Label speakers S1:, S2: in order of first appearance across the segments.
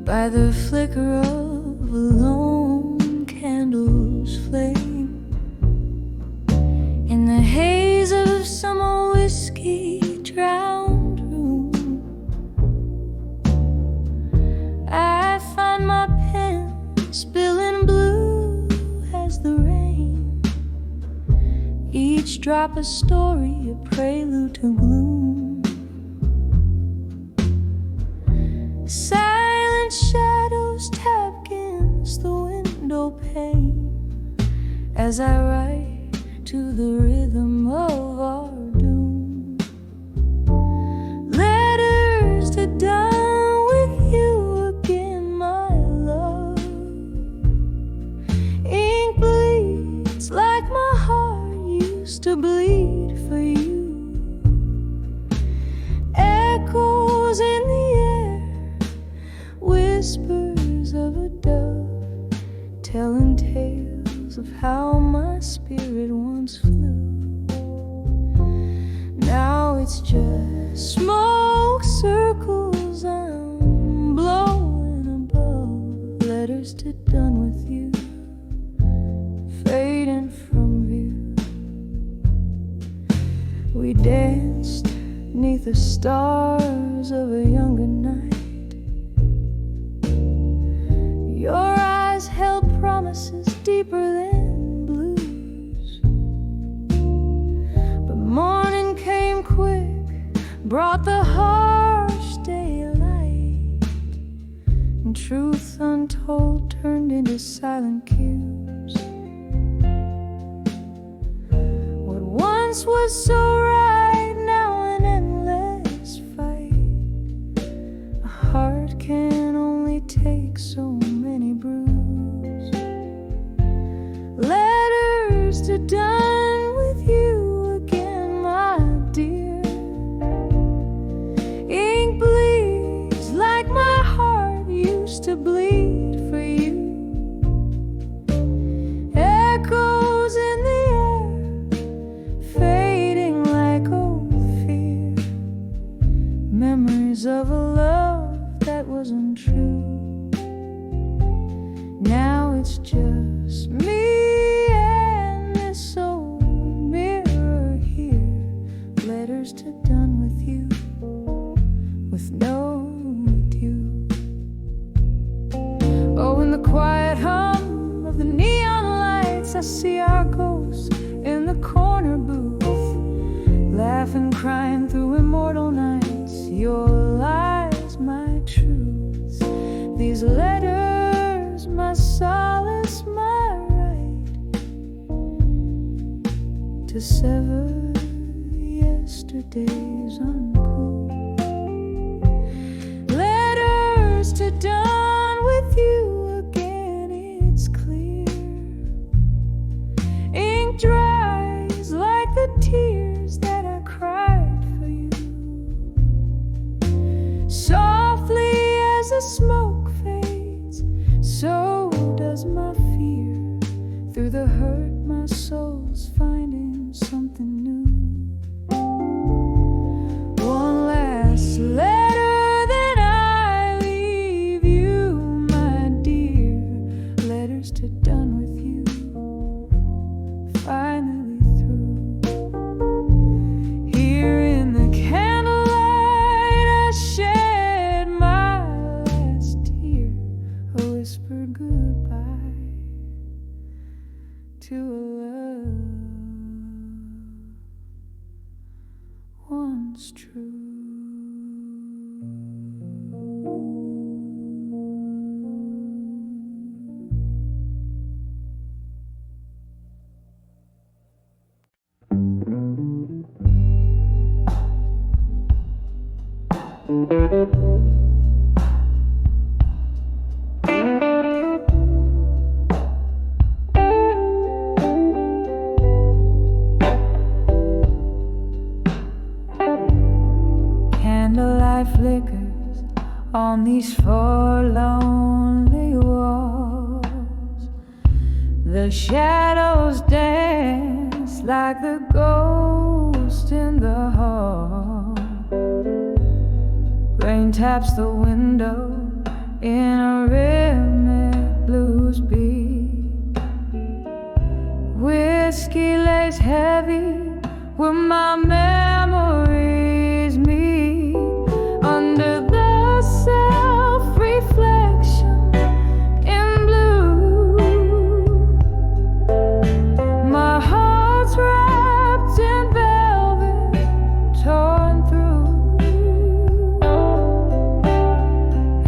S1: by the flicker of a lone candle's flame. In the haze of some old whiskey drowned room, I find my pen spilling blue as the rain, each drop a story, a prelude to gloom. Silent shadows tap against the window pane as I write to the rhythm of our doom. Letters to done with you again, my love. Ink bleeds like my heart used to bleed for you. Echoes in the air, whispers of a dove, telling tales of how my spirit once flew. Now it's just smoke circles I'm blowing above, letters to done with you, fading from view. We danced 'neath the stars of a younger night. Your eyes held promises deeper than blues, but morning came quick, brought the harsh daylight, and truth untold turned into silent cues. What once was so right, now an endless fight. A heart can only take so many brews. Letters to done with you again, my dear. Ink bleeds like my heart used to bleed for you. Echoes in the air, fading like old fear. Memories of a love that wasn't true. Now it's just me and this old mirror here. Letters to done with you, with no adieu. Oh, in the quiet hum of the neon lights, I see our ghosts in the corner booth, laughing, crying through immortal nights. Your lies, my truth. These letters, my solace, my right to sever yesterday's uncool. Letters to done with you again, it's clear. Ink dries like the tears that I cried for you. Softly as the smoke fades, so does my fear. Through the hurt, my soul's finding something new. One last letter, then I leave you, my dear. Letters to done with you, finally through. Here in the candlelight, I shed my last tear, a whispered goodbye to a love once true. Candlelight flickers on these four lonely walls. The shadows dance like the ghost in the hall. Rain taps the window in where my memories meet under the self-reflection in blue. My heart's wrapped in velvet, torn through.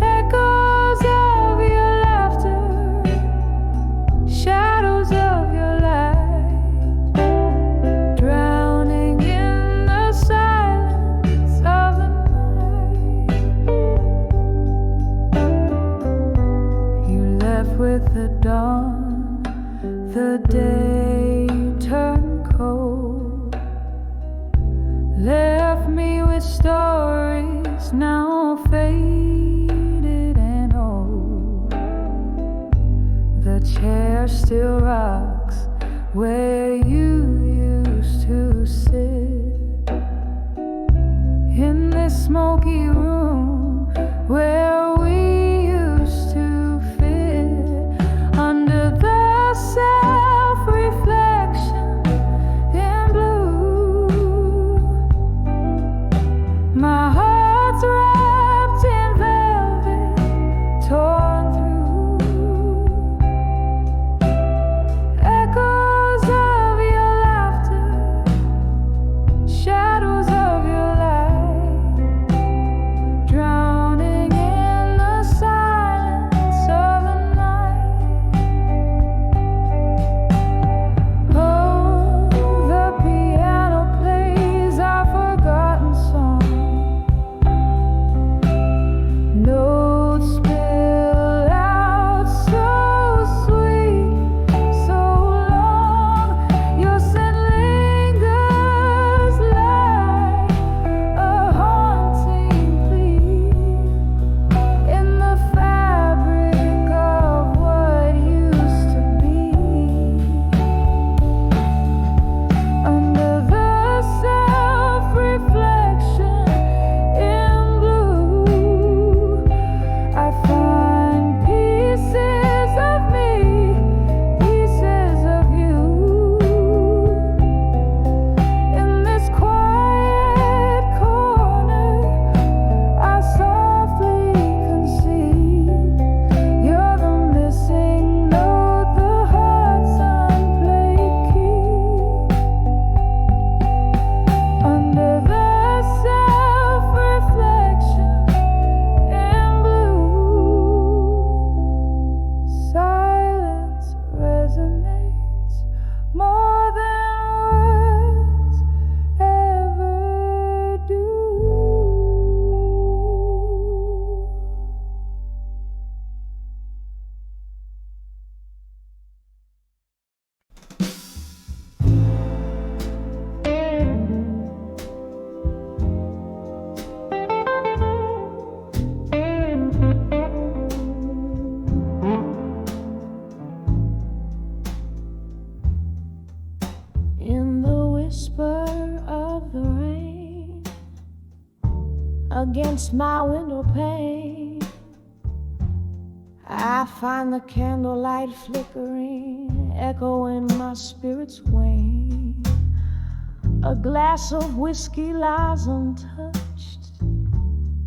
S1: Echoes of your laughter, shadows of your light, drowning in the silence of the night. You left with the dawn, the day turned cold, left me with stories now faded and old. The chair still rocks where you used to sit, in this smoky room where we used to fit, under the self-reflection in blue. My heart's wrapped in velvet, torn through. Echoes of your laughter, shadows of your light, drowning in the silence of the night. Oh, the piano plays our forgotten song. Notes spill out so sweet, so long. Your scent lingers like a haunting plea in the fabric of what used to be. Under the self-reflection in blue, I find pieces of me, pieces of you, in this quiet corner. I softly concede you're the missing note, the heart's unplayed key. Under the self-reflection in blue, silence resonates more than words ever do. In the whisper of the rain against my window pane, I find the candlelight flickering, echoing my spirit's wane. A glass of whiskey lies untouched,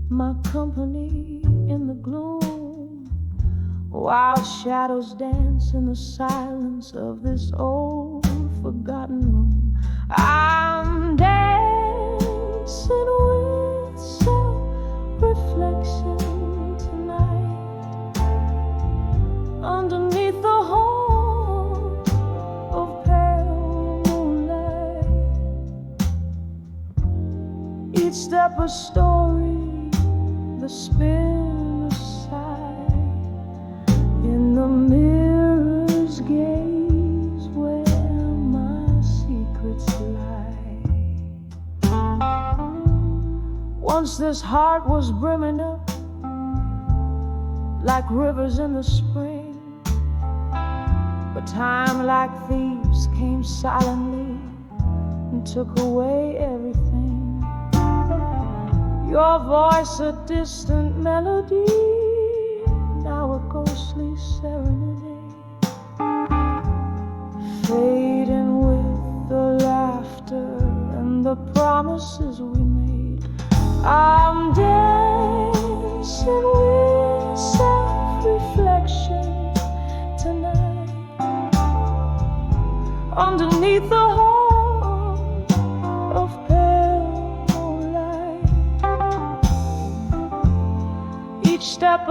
S1: my company in the gloom, while shadows dance in the silence of this old forgotten room. I'm dancing with self-reflection tonight, underneath the haunt of pale moonlight. Each step a story, the spin a sigh, in the mirror's gaze where my secrets lie. Once this heart was brimming up like rivers in the spring, but time like thieves came silently and took away everything. Your voice a distant melody, now a ghostly serenade, fading with the laughter and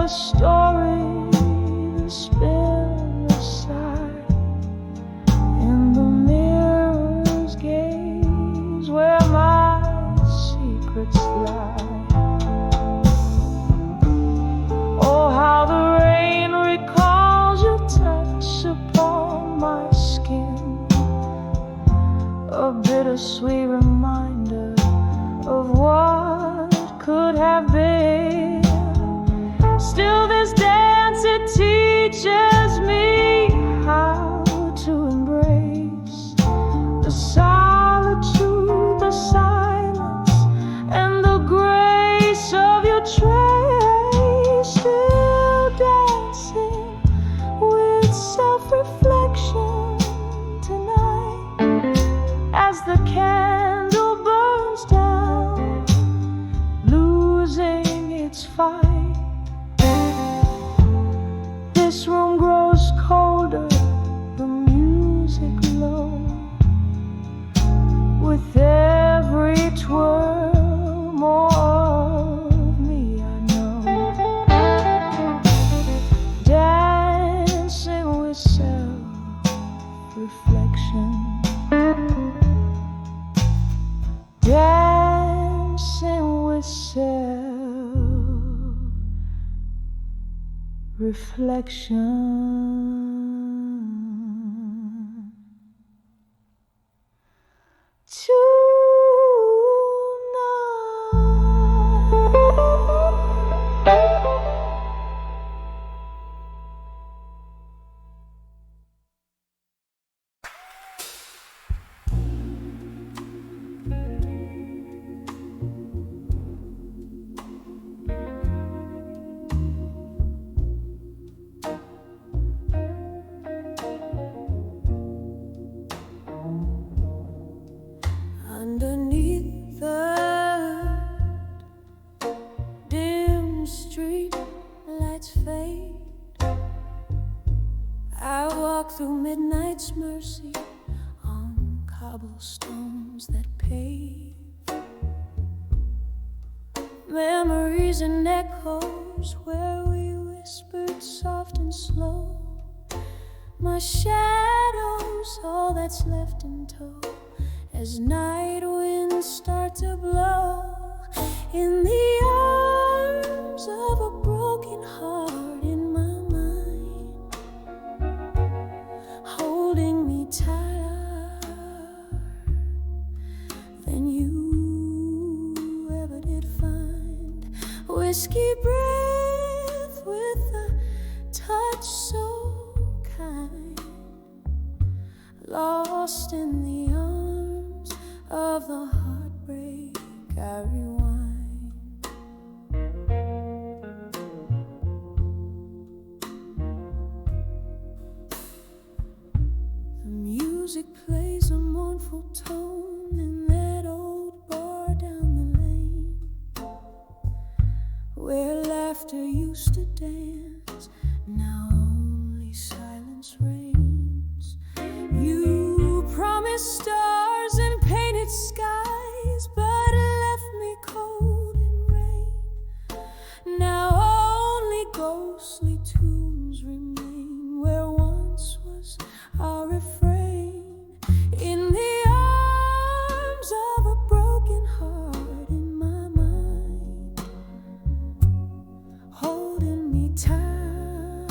S1: story to spin aside in the mirror's gaze where my secrets lie. Oh, how the rain recalls your touch upon my skin, a bittersweet reminder of what could have been. Still this dance, it teaches me how to embrace the solitude, the silence, and the grace of your trace. Still dancing with self-reflection tonight as the candle burns down, losing its fight. This room grows colder, the music low, with every twirl more of me I know, dancing with self-reflection, dancing with self-reflection. Underneath the dim street lights fade, I walk through midnight's mercy on cobblestones that pave. Memories and echoes where we whispered soft and slow. My shadow's all that's left in tow as night winds start to blow. In the arms of a broken heart in my mind, holding me tighter than you ever did find. Whiskey breath with a touch so kind, lost in the arms of the heartbreak I rewind. The music plays a mournful tone in that old bar down the lane, where laughter used to dance, now only silence reigns. You promised stars and painted skies, but left me cold in rain. Now only ghostly tunes remain where once was our refrain. In the arms of a broken heart in my mind, holding me tighter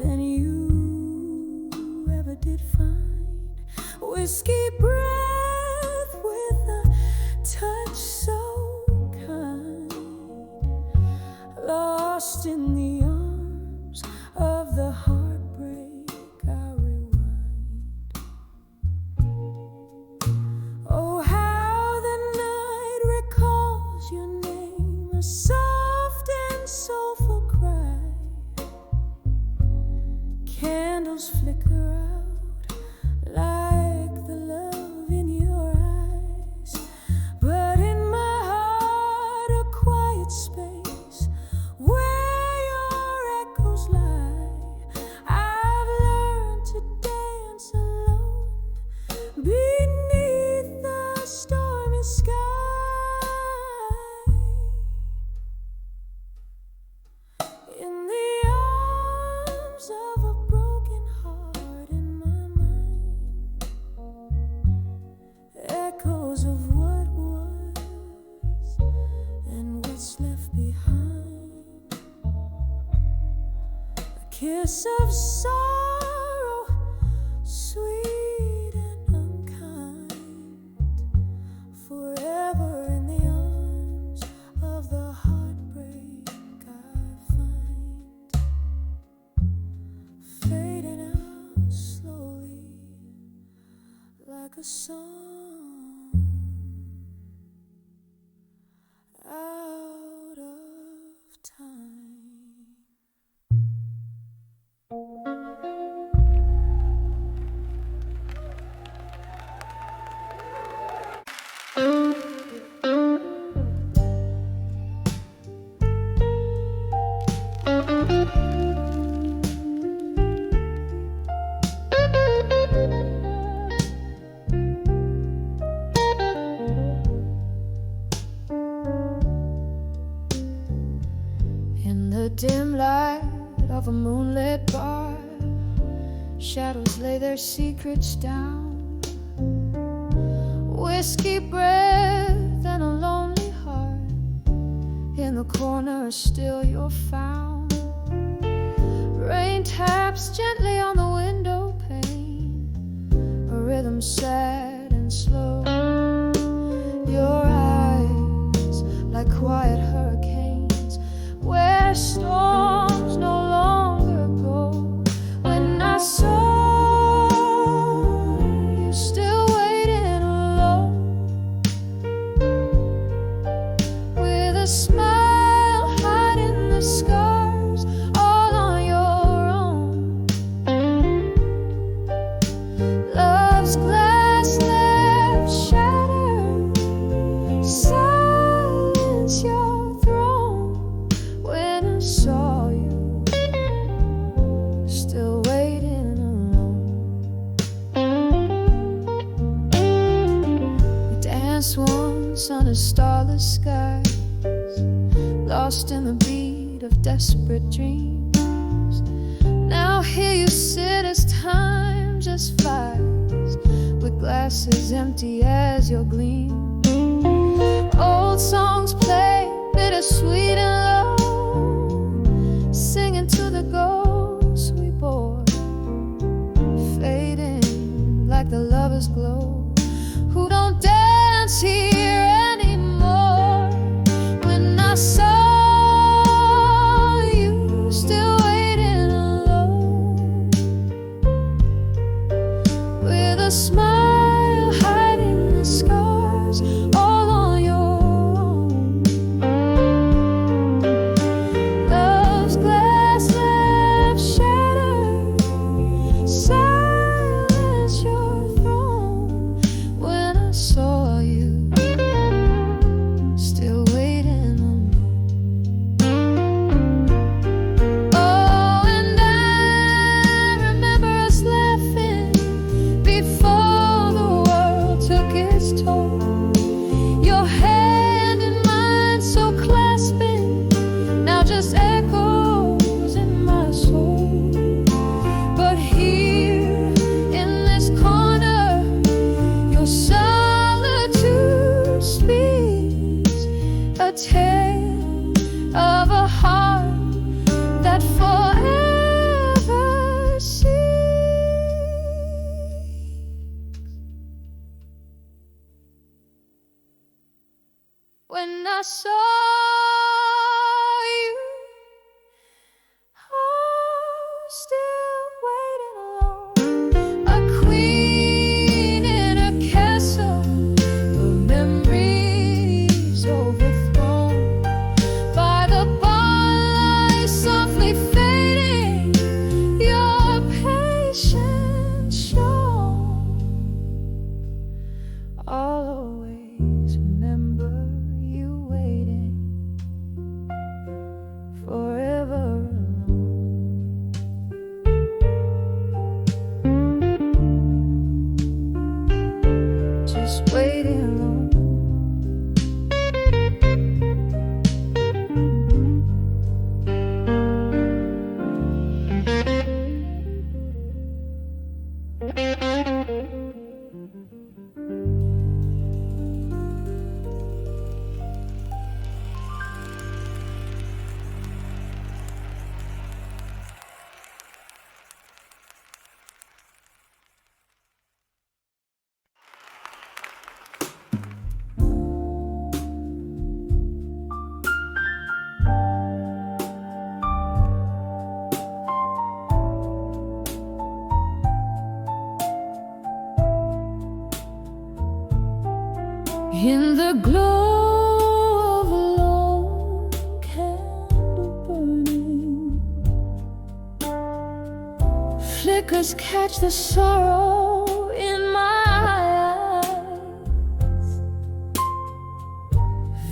S1: than you ever did find. Whiskey breath with a touch so kind, lost in the arms of the heartbreak I rewind. Oh, how the night recalls your name, a soft and soulful cry. Candles flicker out like the love in your eyes, but in my heart a quiet space where your kiss of sorrow, sweet and unkind, forever in the arms of the heartbreak I find, fading out slowly like a song out of time. In the dim light of a moonlit bar, shadows lay their secrets down. Whiskey breath and a lonely heart, in the corner still you're found. Rain taps gently on the window pane, a rhythm sad and slow. Your eyes like quiet hurricanes where storms no longer go. When I saw you still waiting alone, with a smile hiding the scars all on your own. Love's glass left shattered, silence your throne. When I saw you still waiting alone. We danced once under starless skies, lost in the beat of desperate dreams. Now here you sit as time just flies, with glasses empty as your gleam. Old songs play bittersweet and low, singing to the ghosts we bore, fading like the lover's glow, who don't dance here anymore. When I saw you still waiting alone, with a smile hiding the scars all on your own. Love's glass left shattered, silence your throne. When I saw you still waiting alone. Oh, and I remember us laughing before the world took its toll. Your hand in mine so clasping, now just echoes in my soul. But here in this corner, your solitude speaks a tale of a heart that forever seeks. When I saw you, oh, still waiting alone, a queen in a castle of memories overthrown by the bonlight softly fading. Your patience shown. I'll always remember you waiting. In the glow of a lone candle burning, flickers catch the sorrow in my eyes.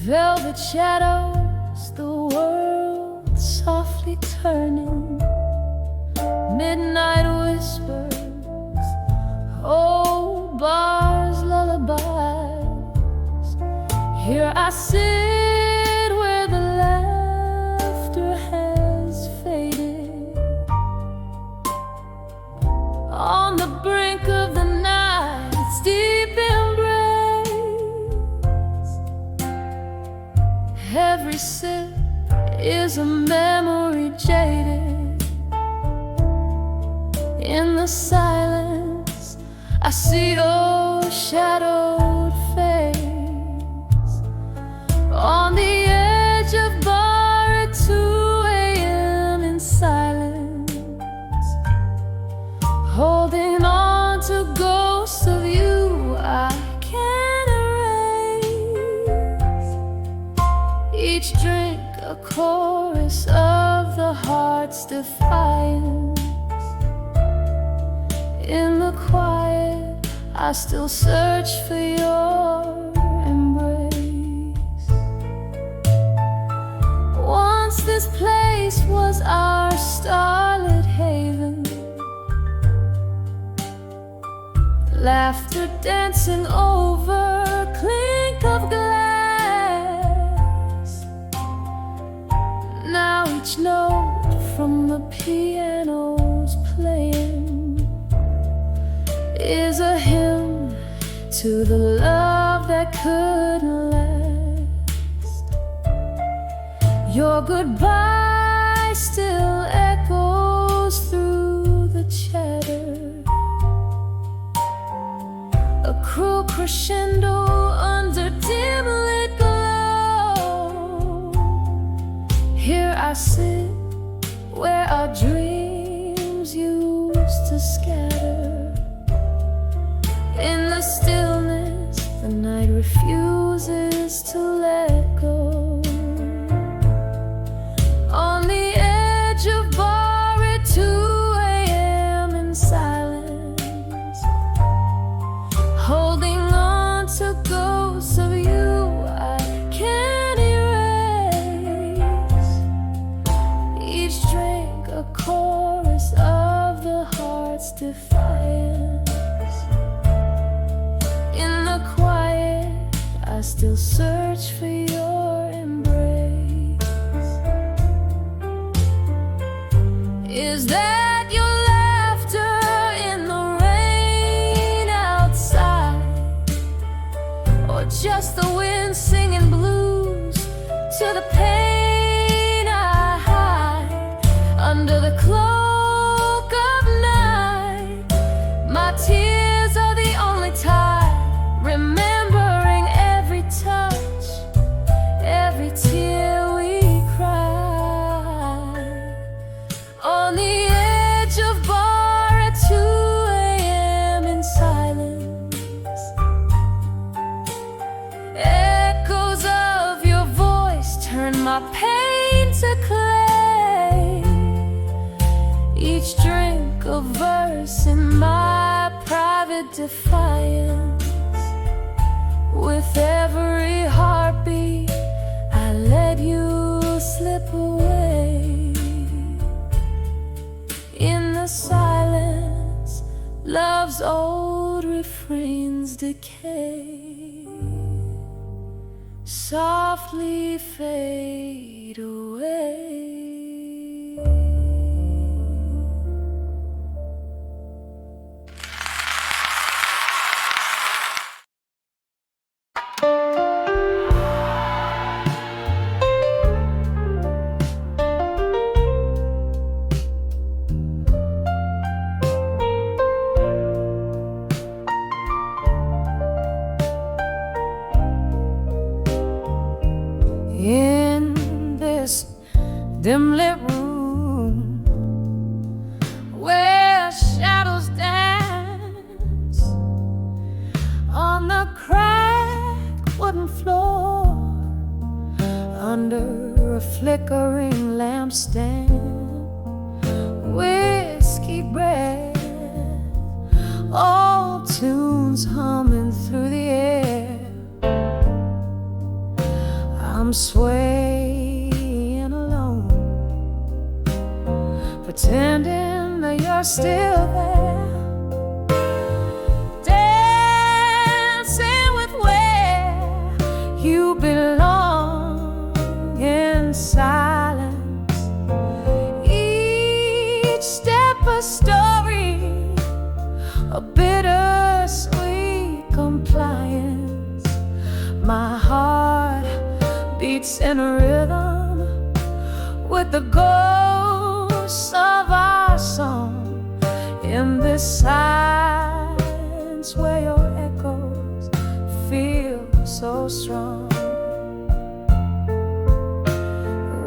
S1: Velvet shadows, the world softly turning, midnight whispers, old bars, lullabies. Here I sit where the laughter has faded, on the brink of the night's deep embrace. Every sip is a memory jaded. In the silence, I see your shadowed face on the edge of bar at 2 a.m. in silence, holding on to ghosts of you I can't erase. Each drink a chorus of the heart's defiance. In the quiet, I still search for your embrace. Once this place was our starlit haven, laughter dancing over clink of glass. Now each note from the piano's playing is a hymn to the love that couldn't last. Your goodbye still echoes through the chatter, a cruel crescendo under dim lit glow. Here I sit where our dreams used to scatter. In the stillness, the night refuses to let go. On the edge of bar at 2 a.m. in silence, holding on to ghosts of you I can't erase. Each drink a chorus of the heart's defiance. I still search for your embrace. Is that your laughter in the rain outside, or just the wind singing blues to the pain I hide under the cloak of night? My tears are the only tide, remembering every touch, every tear we cry. On the edge of bar at 2 a.m. in silence, echoes of your voice turn my pain to clay. Each drink a verse in my private defiance. With every heartbeat, I let you slip away. In the silence, love's old refrains decay, softly fade away. dim-lit room where shadows dance on the crack cotton floor under a flickering lampstand. Whiskey breath, old tunes humming through the air. I'm swaying alone, pretending that you're still there, dancing with where you belong in silence. Each step a story, a bittersweet compliance. My heart beats in a rhythm with the ghosts of our song. In this silence where your echoes feel so strong.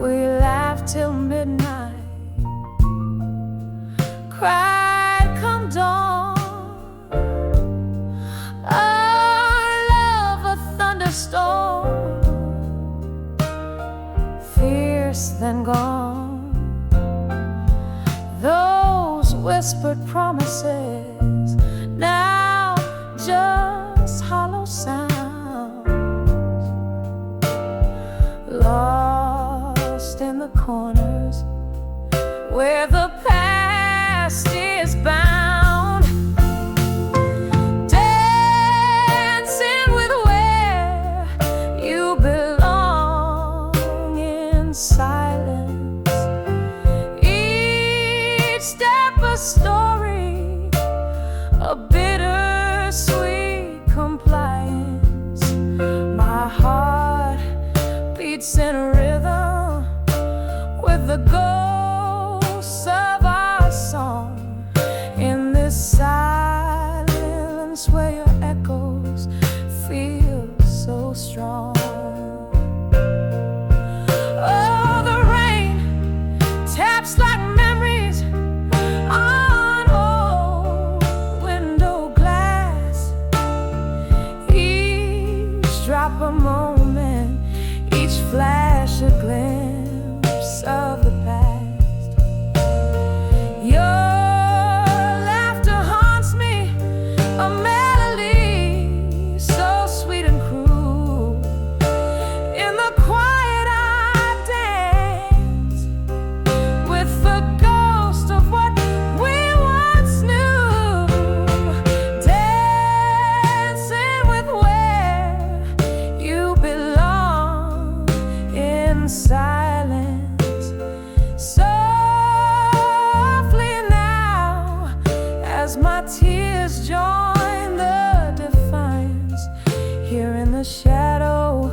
S1: We laughed till midnight, cried come dawn. Our love a thunderstorm, fierce then gone. Those whispered promises, now just hollow sounds, lost in the corners where the past is bound. Dancing with where you belong in silence. Each step a story, a bittersweet compliance. My heart beats in a rhythm with the ghosts of our song. In this silence where your echoes feel so strong. Oh, the rain taps like memories on old window glass. Each drop a moment, each flash a glimpse of the past. Your laughter haunts me, a melody so sweet and cruel. In the quiet I dance with the ghost of what we once knew. Dancing with where you belong in silence. Softly now, as my tears join the defiance, here in the shadow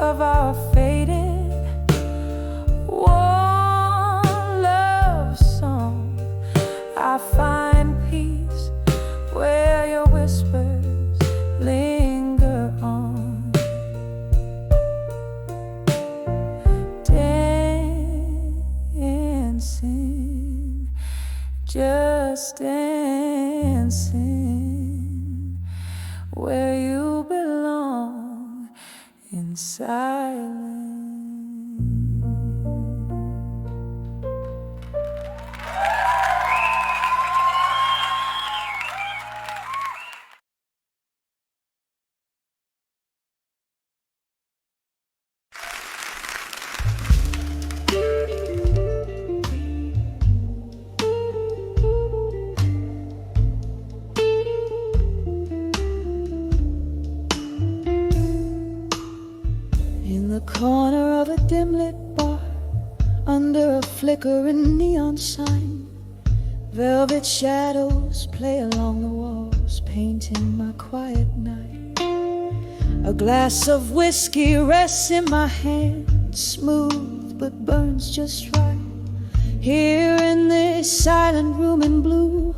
S1: of our faded one love song, I find peace where your whispers linger on. Dancing, just dancing where you belong in silence. In the corner of a dim-lit bar, under a flickering neon sign, velvet shadows play along the walls, painting my quiet night. A glass of whiskey rests in my hand, smooth but burns just right. Here in this silent room in blue,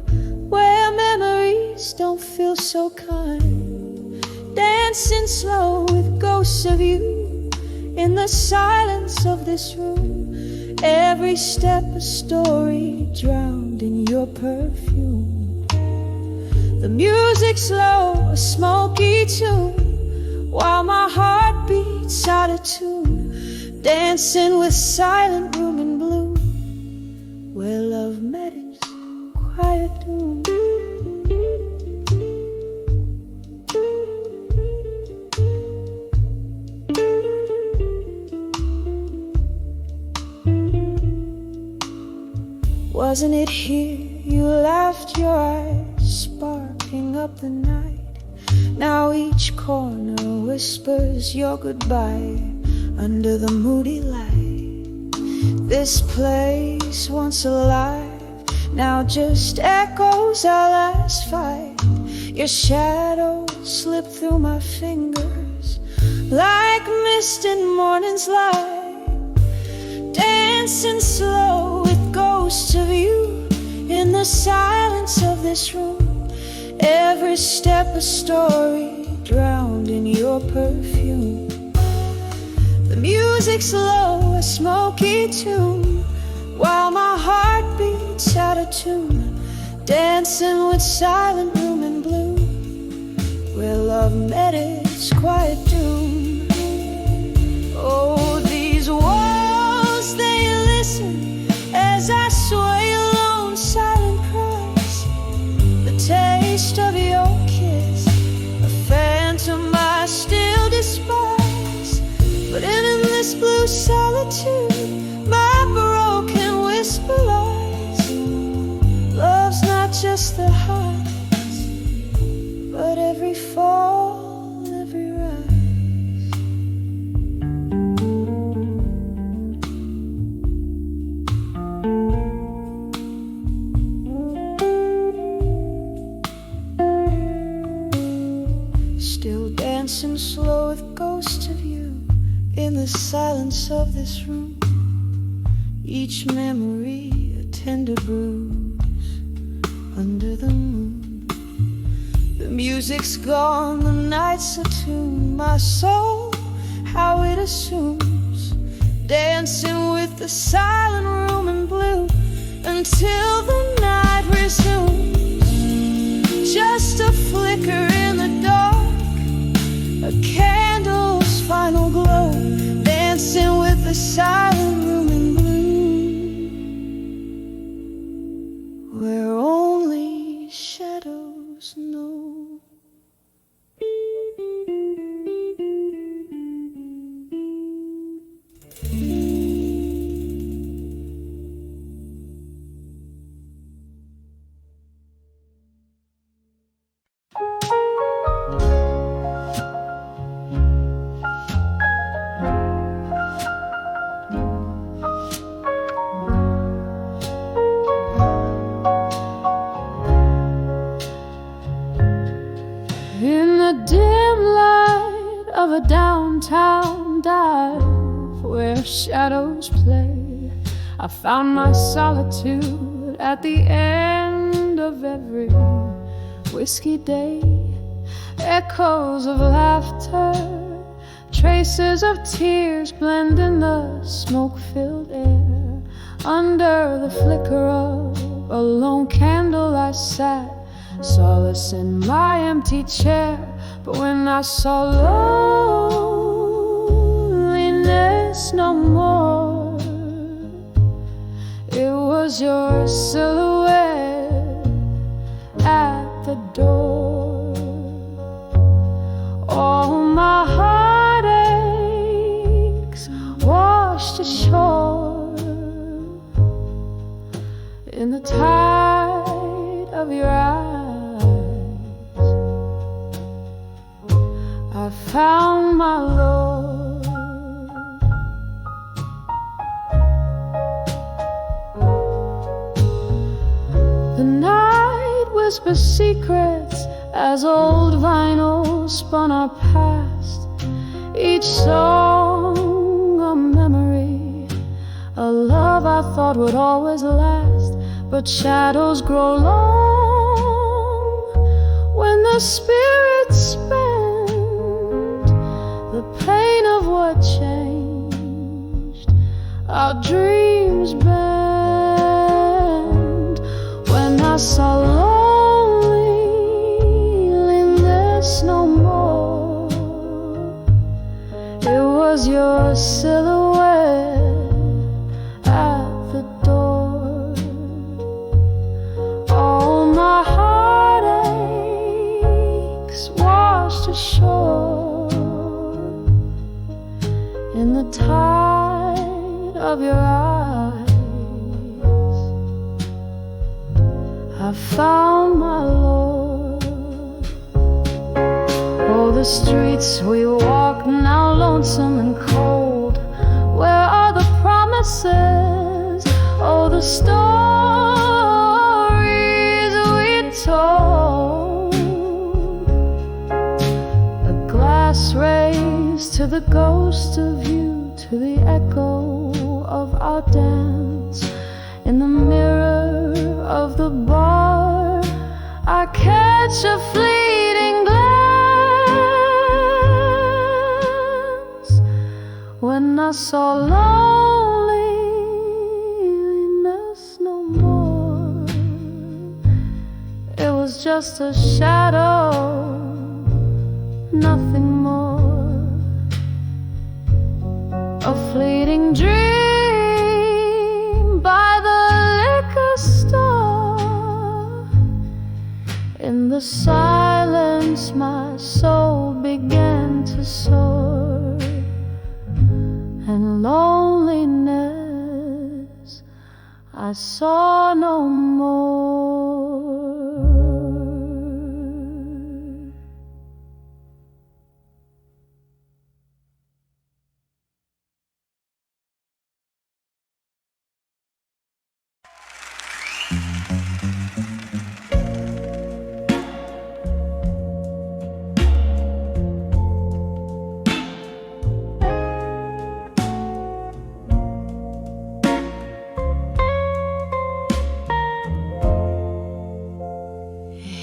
S1: where memories don't feel so kind, dancing slow with ghosts of you. In the silence of this room, every step a story drowned in your perfume. The music slow, a smoky tune, while my heart beats out of tune, dancing with silent room and blue, where love met its quiet doom. Wasn't it here you laughed, your eyes sparking up the night? Now each corner whispers your goodbye under the moody light. This place once alive now just echoes our last fight. Your shadow slipped through my fingers like mist in morning's light, dancing slow with ghosts of you in the silence of this room. Every step a story drowned in your perfume. The music's low, a smoky tune, while my heart beats out of tune, dancing with silent room and blue, where love met its quiet doom. Oh, these walls, they listen as I sway alone, silent cries. The taste of your kiss, a phantom I still despise. But in this blue solitude, my broken whisper lies. Love's not just the highs, but every fall, every rise. Still dancing slow with ghosts of you in the silence of this room. Each memory a tender bruise under the moon. The music's gone, the night's attuned. My soul, how it assumes, dancing with the silent room in blue until the night resumes. Just a flicker in the dark, a candle's final glow, dancing with the silent room in blue, where only shadows know. In the dim light of a downtown dive where shadows play, I found my solitude at the end of every whiskey day. Echoes of laughter, traces of tears blend in the smoke-filled air. Under the flicker of a lone candle I sat, solace in my empty chair. But when I saw loneliness no more, it was your silhouette at the door. All my heartaches washed ashore in the tide of your eyes. I found my Lord. The night whispers secrets as old vinyl spun our past. Each song a memory, a love I thought would always last. But shadows grow long when the spirits spend the pain of what changed. Our dreams bend. When I saw loneliness no more, I found my Lord. Oh, the streets we walk now lonesome and cold. Where are the promises? Oh, the stories we told. A glass raised to the ghost of you, to the echo of our dance. In the mirror of the bar, I catch a fleeting glance. When I saw loneliness no more, it was just a shadow, nothing more. A fleeting dream by the liquor store. In the silence my soul began to soar, and loneliness I saw no more.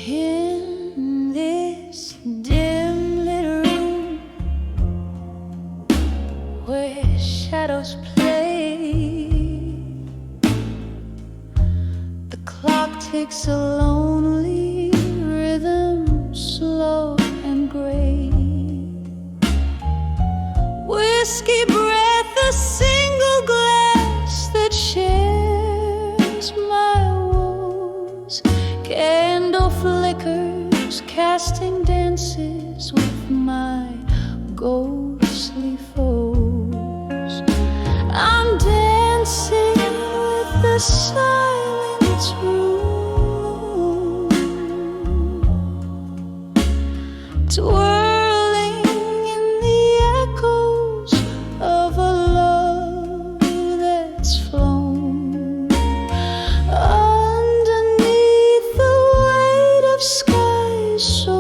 S1: In this dim little room where shadows play, the clock takes a lonely rhythm, slow and gray. Whiskey breath, a single glass that shares my woes. Candle flickers, casting dances with my ghostly foes. I'm dancing with the silent room, twirling in the echoes of a love that's flown. Underneath the weight of skies so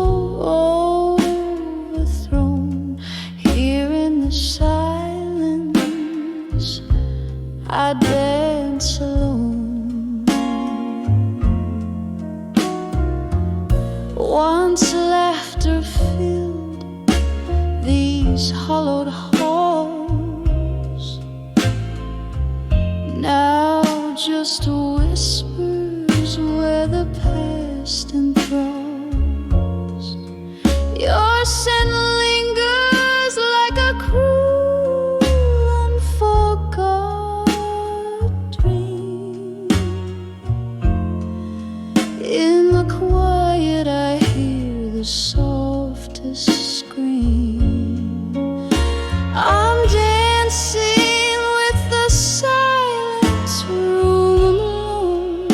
S1: overthrown, here in the silence I dance alone. Once laughter filled these hollowed halls, now just whispers where the past enthralls. Your scent lingers like a cruel, unforgot dream. In the quiet I hear the softest scream. I'm dancing with the silence room alone,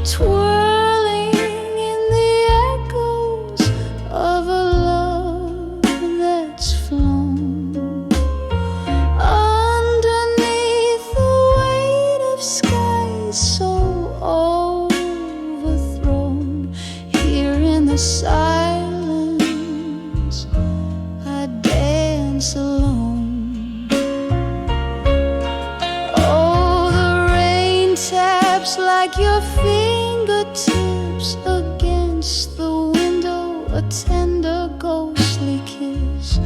S1: twirling in the echoes of a love that's flown. Underneath the weight of skies so overthrown, here in the silence I dance alone. Oh, the rain taps like your fingertips against the window, a tender ghostly kiss.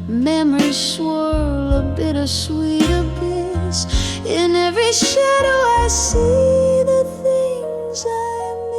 S1: Memories swirl, a bittersweet abyss. In every shadow I see the things I miss.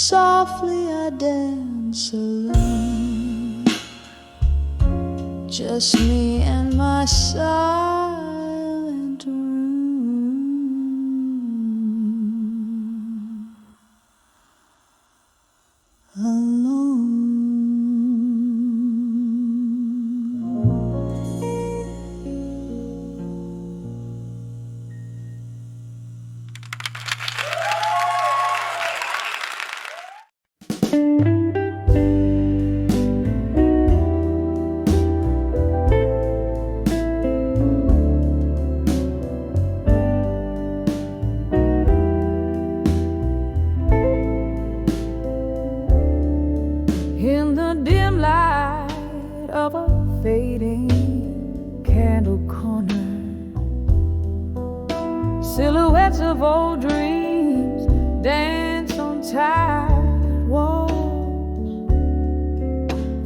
S1: Softly I dance alone, just me and my silent room. Alone. In the dim light of a fading candle corner, silhouettes of old dreams dance on tired walls.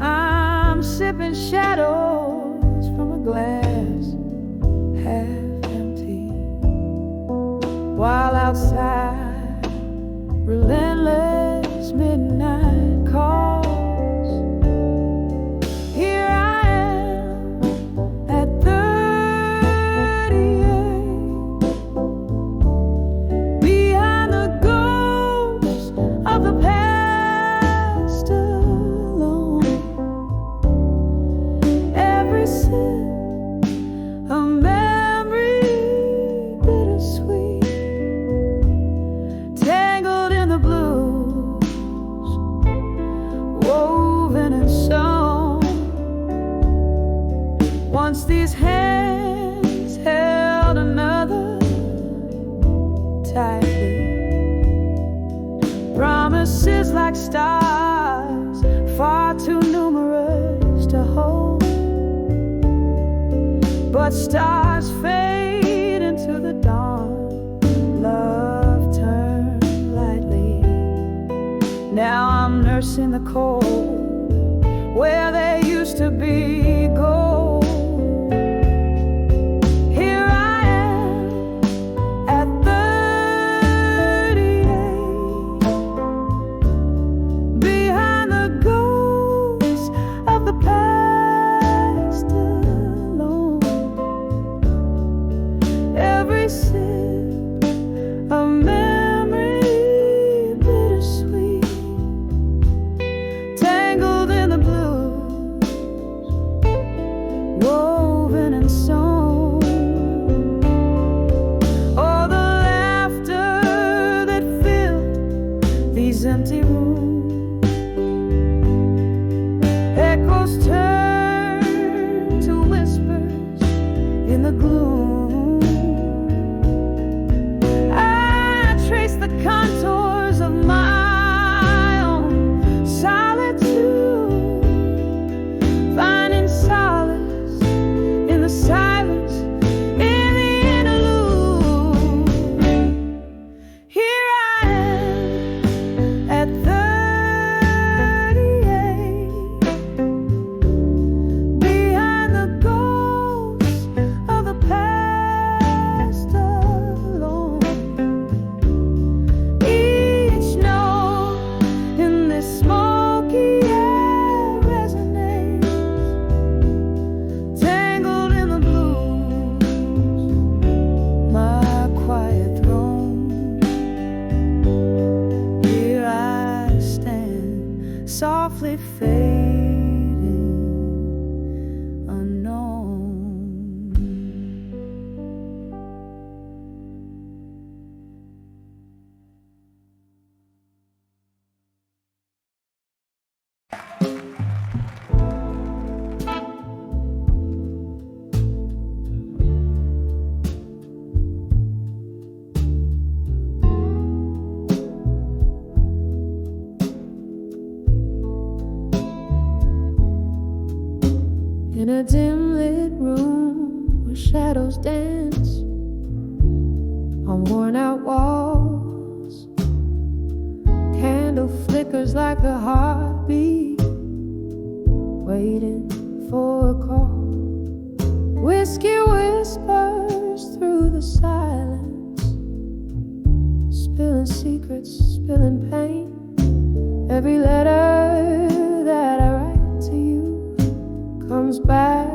S1: I'm sipping shadows from a glass half empty, while outside relentless midnight calls. Once these hands held another tightly, promises like stars, far too numerous to hold. But stars fade into the dawn, love turned lightly. Now I'm nursing the cold where there used to be gold. Empty room, echoes turn to whispers in the gloom. I trace the contours of my own solitude, finding solace in the silence, in the interlude. Here I am at 38, behind the ghosts of the past alone. Each note in this smoky air resonates, tangled in the blues, my quiet throne. Here I stand, softly fading, unknown. In a dim lit room where shadows dance on worn out walls, candle flickers like the heartbeat waiting for a call. Whiskey whispers through the silence, spilling secrets, spilling pain. Every letter that I write to you comes back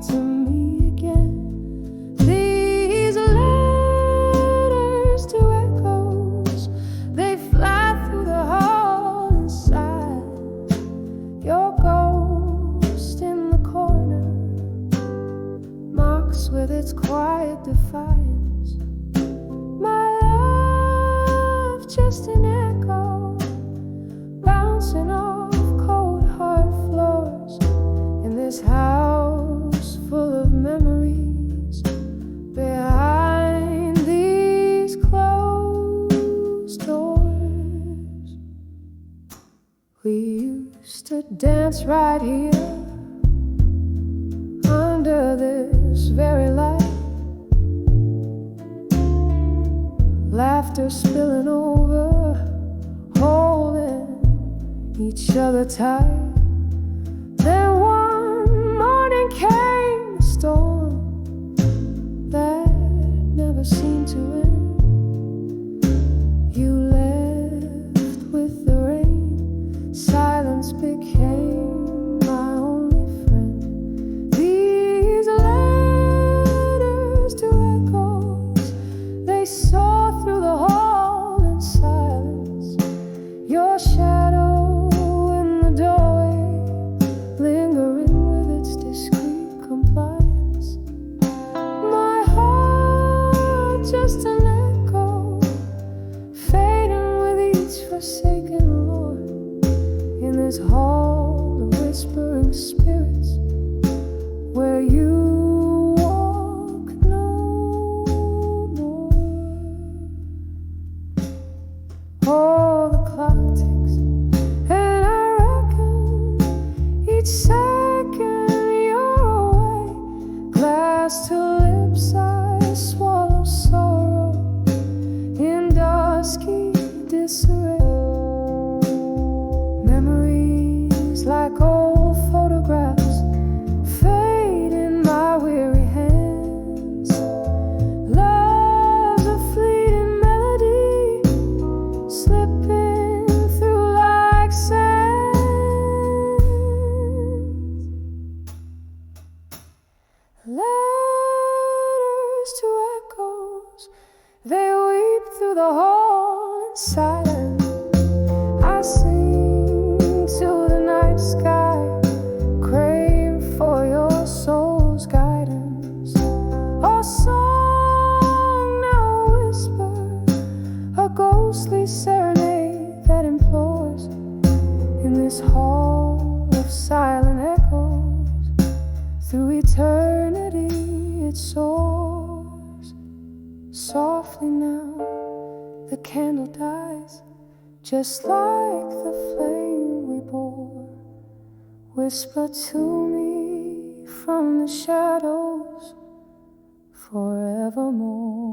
S1: to me again. These letters to echoes, they fly through the hall inside. Your ghost in the corner mocks with its quiet defiance. My love, just an echo, bouncing off cold hard floors in this house full of memories behind these closed doors. We used to dance right here under this very light, laughter spilling over, holding each other tight. Then one morning came a storm that never seemed to end. You left with the rain, silence became my only friend. These letters to echoes, they soar through the hall in silence. Your shadow in the doorway, lingering with its discreet compliance. My heart, just an echo, fading with each forsaken lord in this hall of whispering spirits where you walk no more. Oh, the clock ticks, and I reckon each second you're away. Glass to lips, I swallow sorrow in dusky disarray. Memories like old photographs fade in my weary hands. Love's a fleeting melody, slipping through like sand. Letters to echoes, they weep through the hall in silence. I sing to the night sky, crave for your soul's guidance. A song now whisper, a ghostly serenade that implores in this hall of silent echoes. Through eternity it soars. Softly now the candle dies, just like the flame we bore. Whisper to me from the shadows forevermore.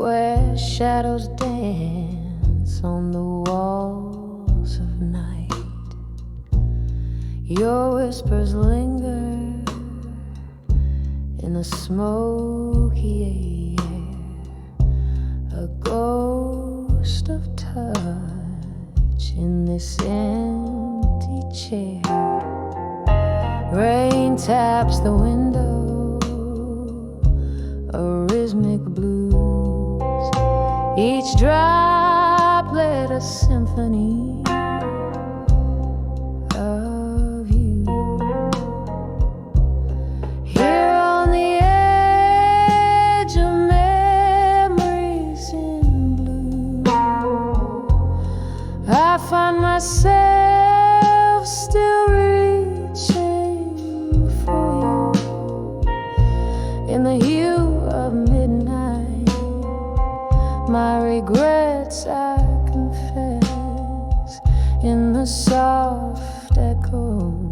S2: where shadows dance on the walls of night. Your whispers linger in the smoky air, a ghost of touch in this empty chair. Rain taps the window, a rhythmic blues, each droplet a symphony of you. Here on the edge of memories in blue, myself still reaching for you in the hue of midnight. My regrets I confess in the soft echoes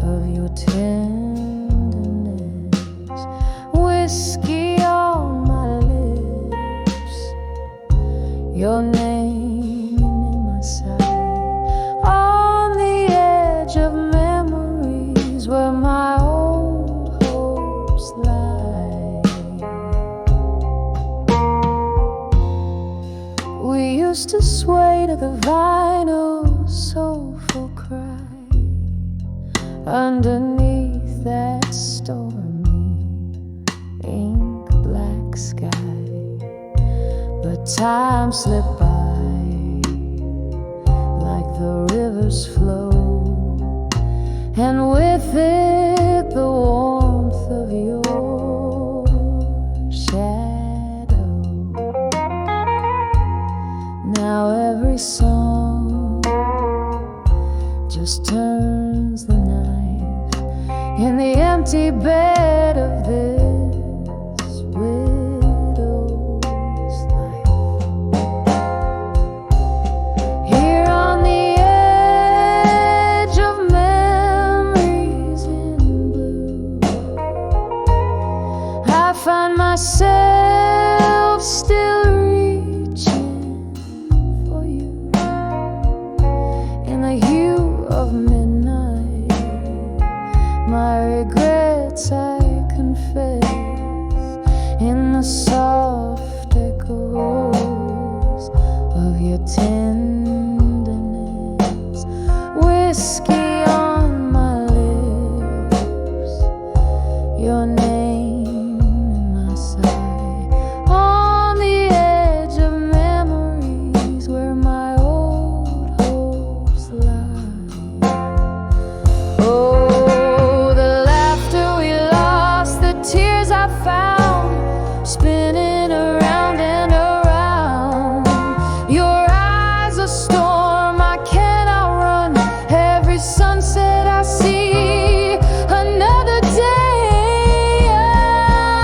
S2: of your tenderness. Whiskey on my lips, your name in my sight, on the edge of memories where my old hopes lie. We used to sway to the vinyl soulful cry underneath that stormy ink black sky. But time slipped by like the river's flow, and with it the warmth of your shadow. Now every song just turns the knife in the empty bed of this widow's life. Here on the edge of memories in blue, I find myself still reaching for you in the hue of midnight. My regrets I confess in the soft echoes of your tenderness. Whiskey on my lips, your name in my sight, on the edge of memories where my old hopes lie. Oh, the laughter we lost, the tears I found, spinning around and around. Your eyes a storm I cannot run. Every sunset I see, another day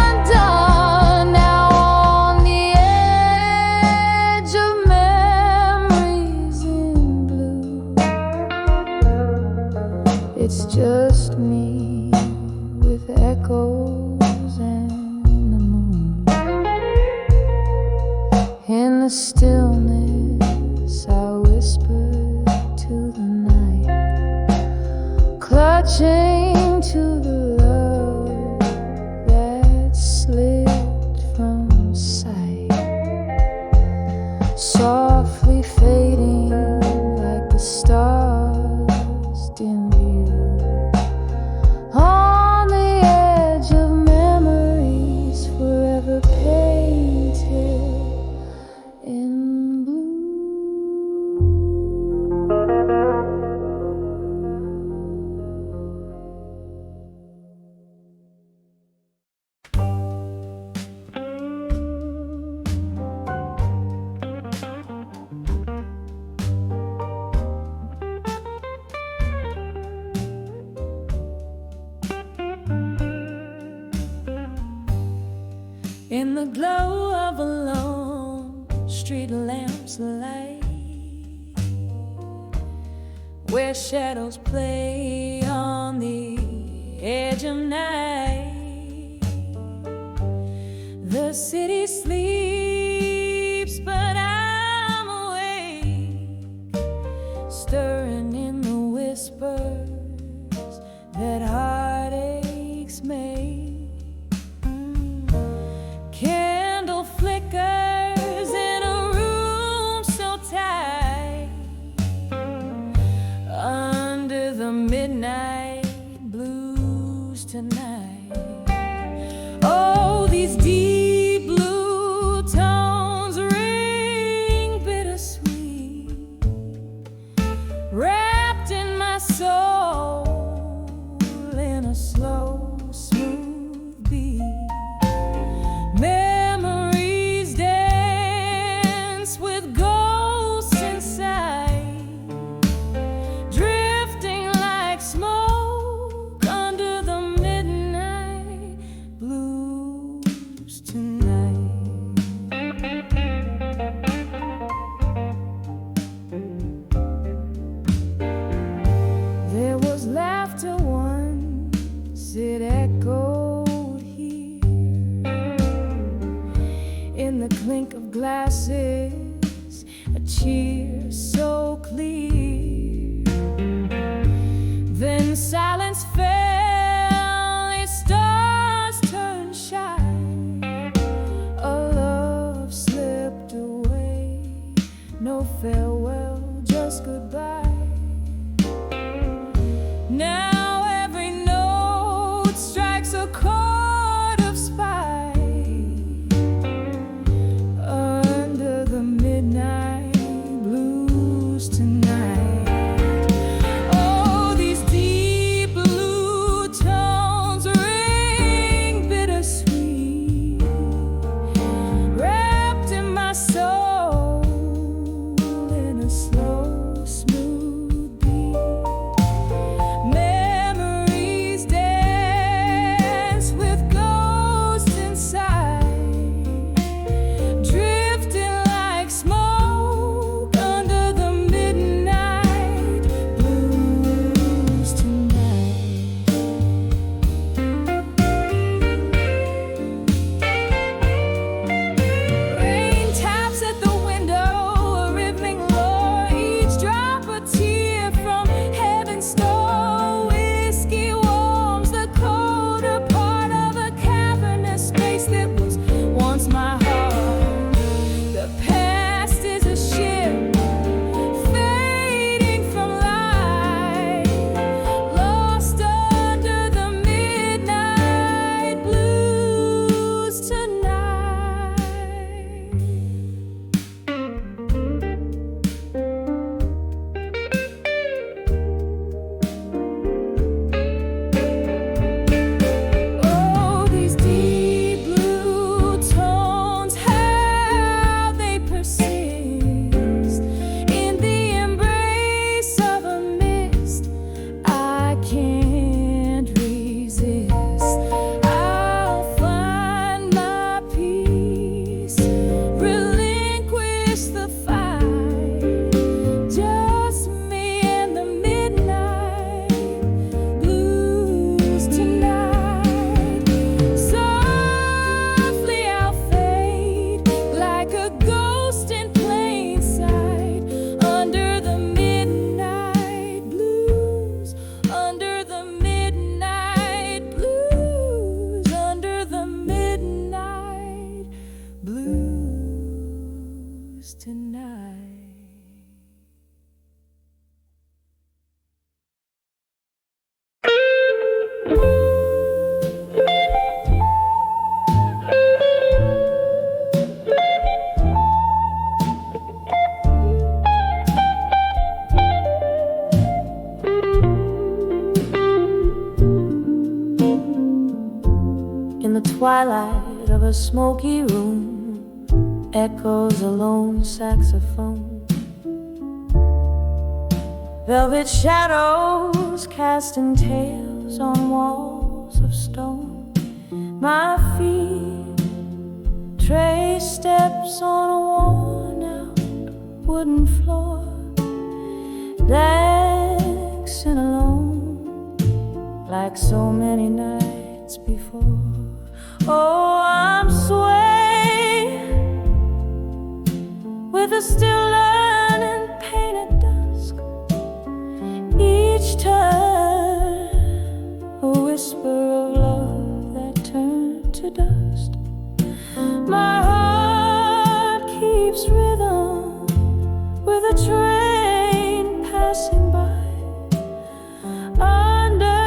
S2: undone. Now on the edge of memories in blue, it's just me with echoes and the moon. In the stillness I whisper to the night, clutching to the love that slipped from sight, softly fading like the stars dim view. On the edge of memories forever painted in blue.
S1: In the glow of a lone street lamp's light, where shadows play on the edge of night, the city sleeps, but I'm awake, stirring in the whispers that heartaches make. Candle flickers in a room so tight, under the midnight blues tonight. Oh, these deep blue voices, a cheer so clear. Then silence fell, its stars turned shy. A love slipped away, no farewell, just goodbye. Now every note strikes a chord of spite. Under the midnight blues tonight. Oh, these deep blue tones ring bittersweet, wrapped in my soul in a slow, smooth beat. Memories dance with ghosts inside, drifting like smoke under the midnight blues tonight. Rain taps at the window, a rhythmic roar, each drop a tear from heaven's store. Whiskey warms the colder part of a cavernous space that was once my heart. The past is a ship fading from light, lost under the midnight blues tonight. Oh, these deep blue tones, how they persist in the embrace of a mist I can't resist. I'll find my peace, relinquish the fight, just me and the midnight blues tonight. Softly I'll fade like a ghost in plain sight, under the midnight blues, under the midnight blues, under the midnight blues tonight.
S2: In the twilight of a smoky room echoes a lone saxophone. Velvet shadows casting tales on walls of stone. My feet trace steps on a worn-out wooden floor, dancing alone like so many nights before. Oh, I'm swaying with a still learning pain at dusk. Each turn, a whisper of love that turned to dust. My heart keeps rhythm with a train passing by. Under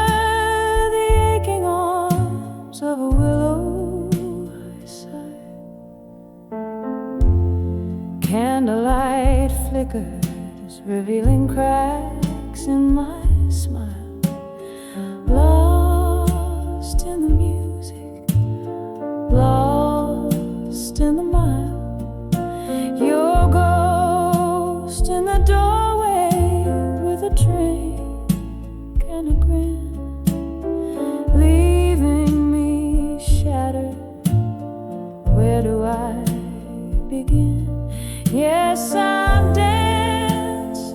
S2: the aching arms of a willow I sigh. Candlelight flickers, revealing cracks in my smile. Lost in the music, lost in the mile. Your ghost in the doorway with a drink and a grin, leaving me shattered. Where do I begin? Yes, I've danced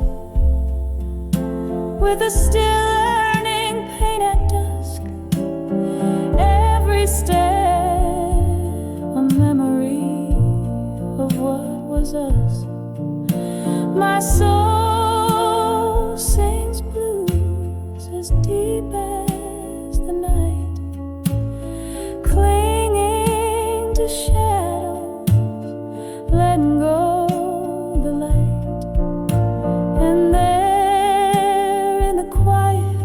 S2: with a still earning pain at dusk. Every step a memory of what was was us. My soul sings blues as deep as the night, clinging to shadows, letting go the light. And there in the quiet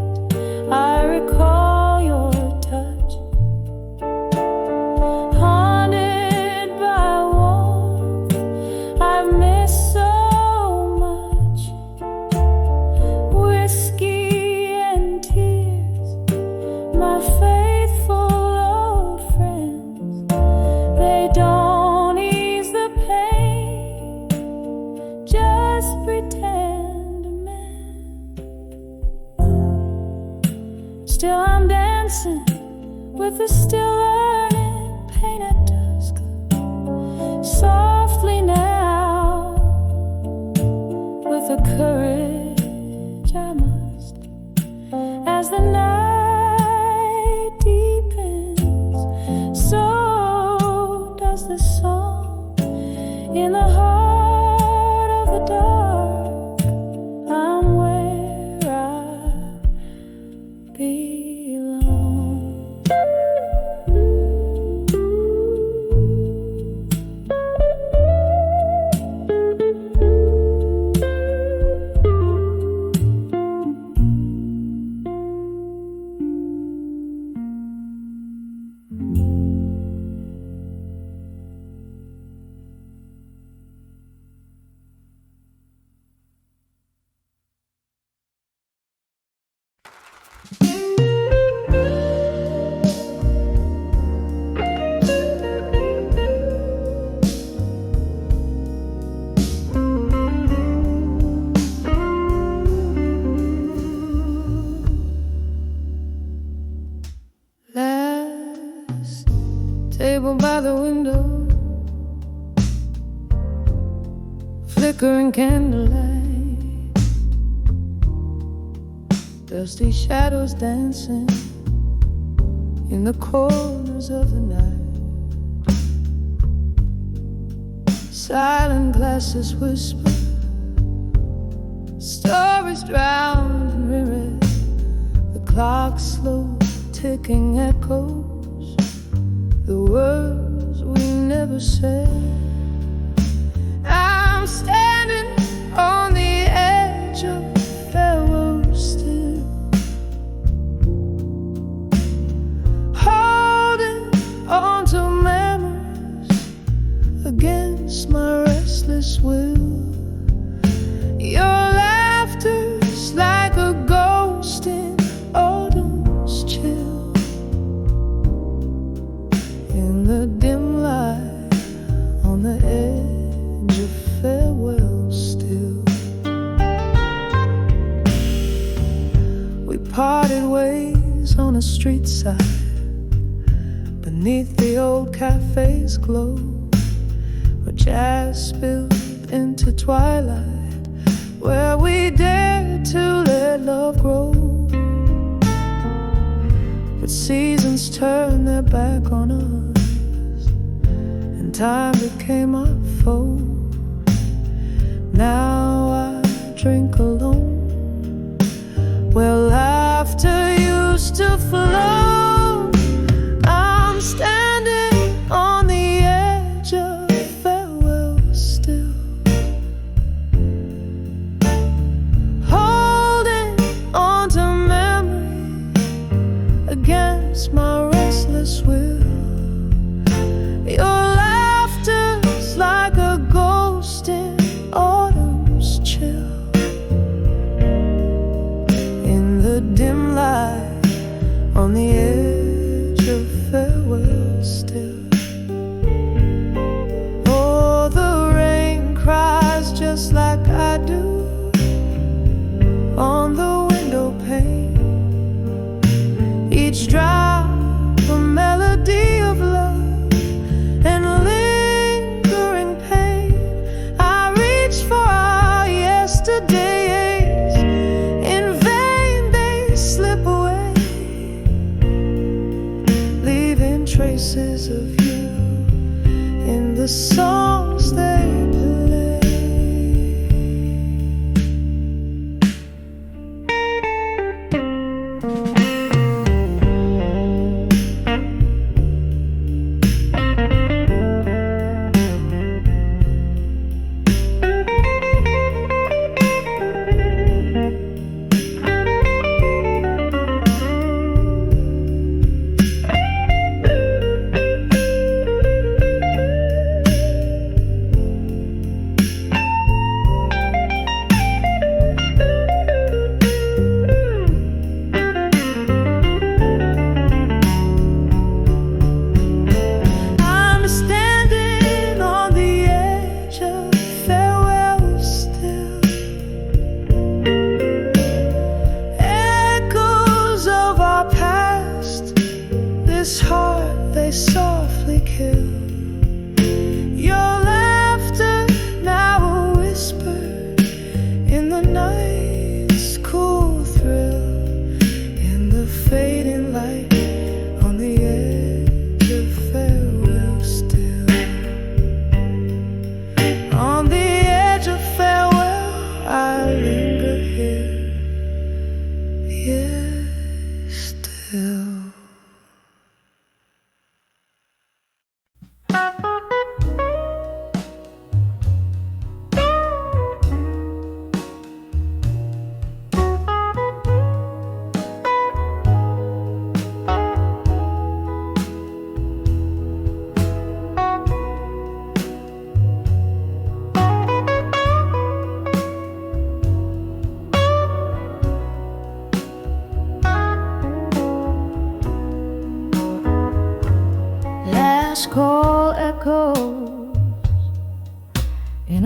S2: I recall your touch, haunted by warmth I've missed so much. Whiskey and tears, my faithful old friends, they don't ease the pain, just pretend to mend. Still I'm dancing with the still learning pain at dusk, softly now, with a courage I must. As the night deepens, so does the song. In the heart of the dark, I'm where I belong. Last table by the window, flickering candlelight, dusty shadows dancing in the corners of the night. Silent glasses whisper, stories drowned in mirrors. The clock's slow ticking echoes the words we never said. I'm standing on the edge of farewell still, holding on to memories against my restless will. Your laughter's like a ghost in autumn's chill, in the dim light on the edge of farewell still. We parted ways on a street side, beneath the old cafe's glow, where jazz spilled into twilight, where we dared to let love grow. But seasons turned their back on us, and time became our foe. Now I drink alone, where laughter used to flow. I'm standing on the edge of farewell still, holding on to memory against my restless will. Your laughter's like a ghost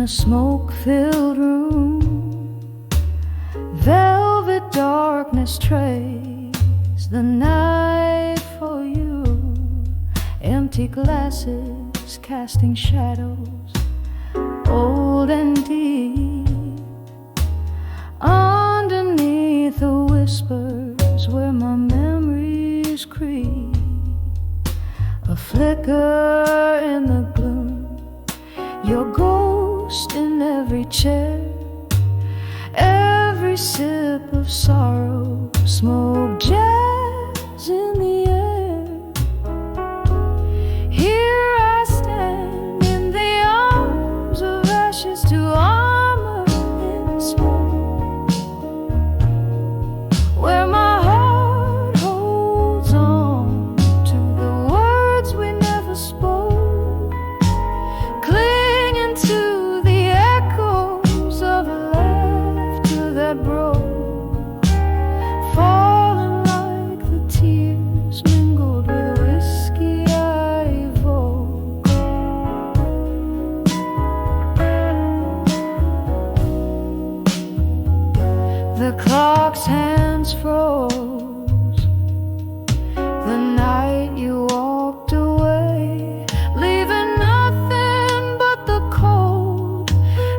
S1: a smoke-filled room. Velvet darkness trays the night for you. Empty glasses casting shadows, old and deep. Underneath the whispers where my memories creep. A flicker in the gloom, your ghost in every chair. Every sip of sorrow, smoke jazz in the air. Here I stand in the arms of ashes to armor in smoke, where my heart holds on to the words we never spoke, clinging to the echoes of a laughter that broke, falling like the tears mingled with whiskey I evoke. The clock's hands froze the night you walked away, leaving nothing but the cold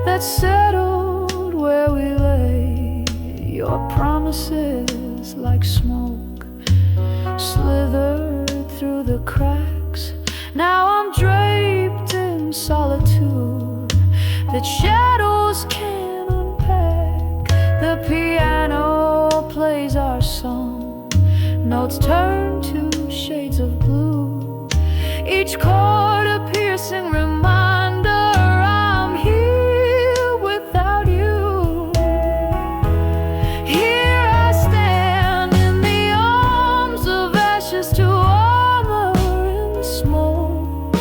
S1: that settled where we lay. Your promises like smoke slithered through the cracks. Now I'm draped in solitude that shadows can't unpack. The piano plays our song, notes turn to shades of blue. Each chord a piercing reminder I'm here without you. Here I stand in the arms of ashes to armor in smoke,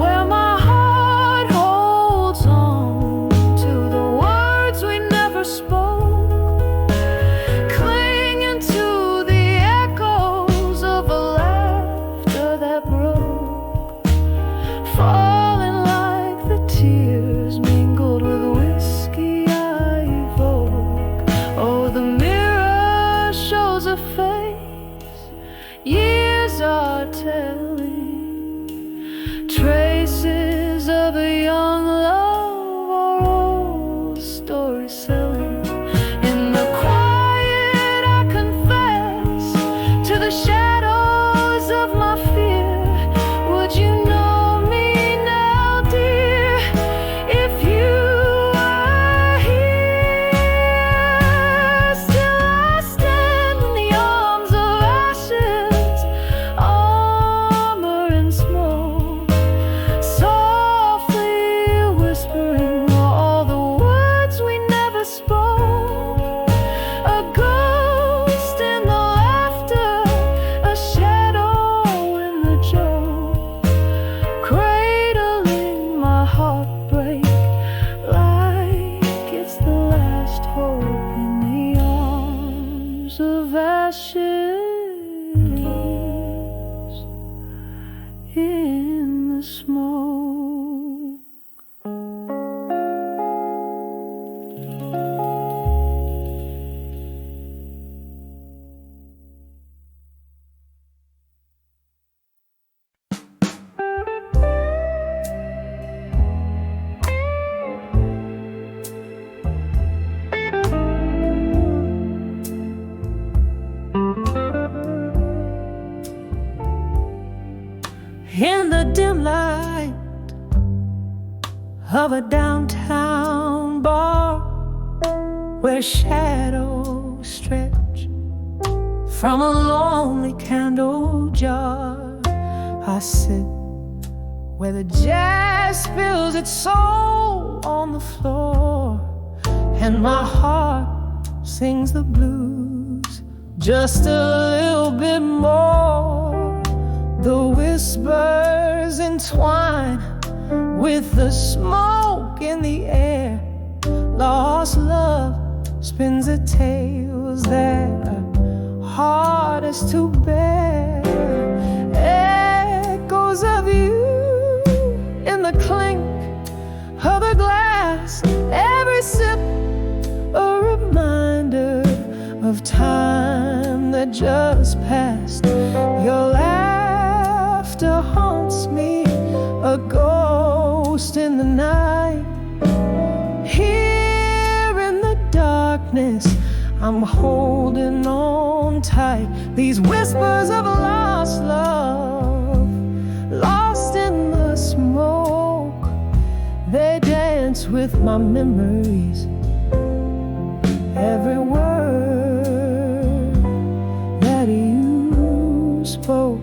S1: where my heart holds on to the words we never spoke, clinging to the echoes of a laughter that broke, falling like the tears mingled with whiskey I evoke. Oh, the mirror shows a face years are telling, traces of a young love or old story selling. In the quiet I confess to the shadows of my fear. Would you know me now, dear, if you were here? Still I stand in the arms of ashes, armor and smoke, softly whispering all the words we never spoke. A ghost in the laughter, a shadow in the joke, cradling my heartbreak like it's the last hope in the arms of ashes in the smoke. In the dim light of a downtown bar, where shadows stretch from a lonely candle jar, I sit where the jazz spills its soul on the floor, and my heart sings the blues just a little bit more. The whispers entwine with the smoke in the air. Lost love spins a tales that are hardest to bear. Echoes of you in the clink last. Every sip a reminder of time that just passed. Your laughter haunts me, a ghost in the night. Here in the darkness, I'm holding on tight. These whispers of lost love, lost in the smoke, they dance with my memories. Every word that you spoke.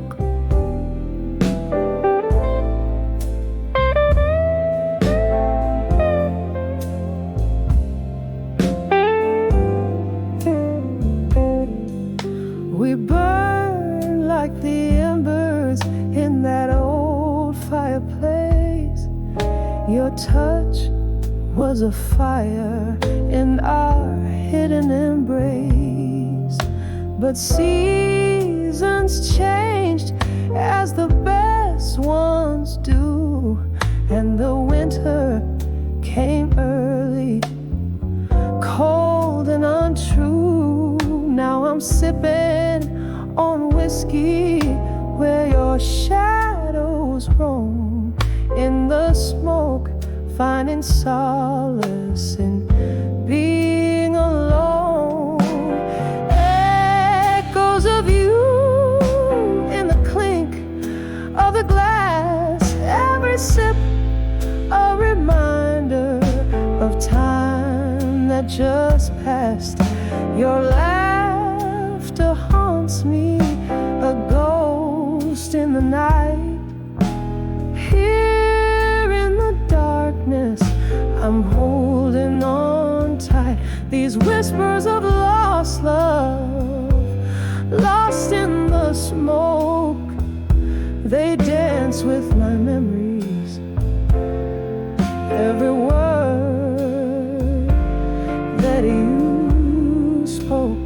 S1: We burn like the embers in that old fireplace. Your touch was a fire in our hidden embrace. But seasons changed as the best ones do, and the winter came early, cold and untrue. Now I'm sipping on whiskey where your shadows roam, in the smoke, finding solace in being alone. Echoes of you in the clink of the glass. Every sip a reminder of time that just passed. Your laughter haunts me, a ghost in the night. Here in the darkness, I'm holding on tight. These whispers of lost love, lost in the smoke, they dance with my memories. Every word that you spoke.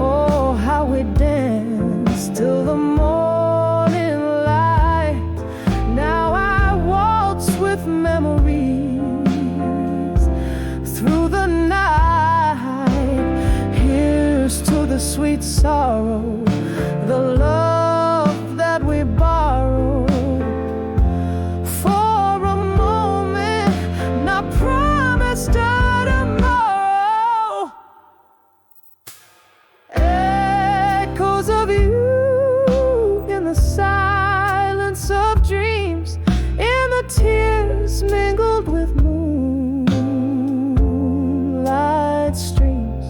S1: Oh, how we dance till the morning light. Now I waltz with memories through the night. Here's to the sweet sorrow, the love that we borrowed for a moment, now promised tomorrow. Echoes of you in the silence of dreams, in the tears mingled with moonlight streams.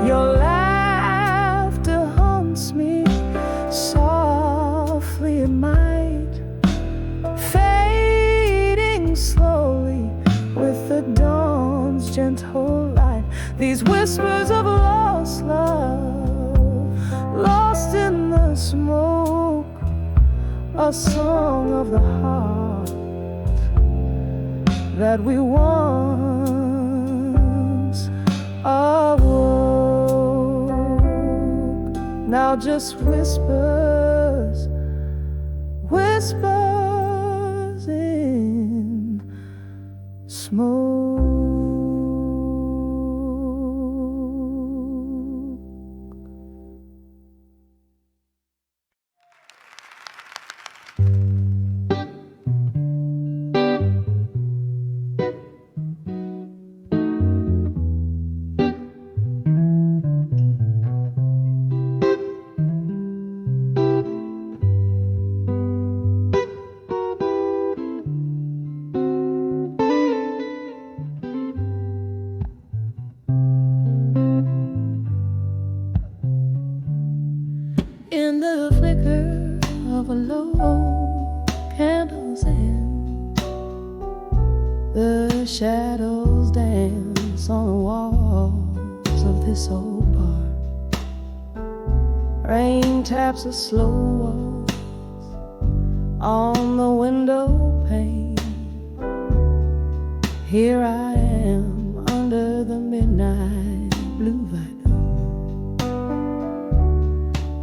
S1: Your laughter haunts me softly at night, fading slowly with the dawn's gentle light. These whispers of lost love, lost in the smoke, a song of the heart that we once awoke. Now just whispers, whispers in smoke. In the flicker of a low candle's end, the shadows dance on the walls of this old bar. Rain taps the slow walls on the window pane. Here I am under the midnight blue viaduct.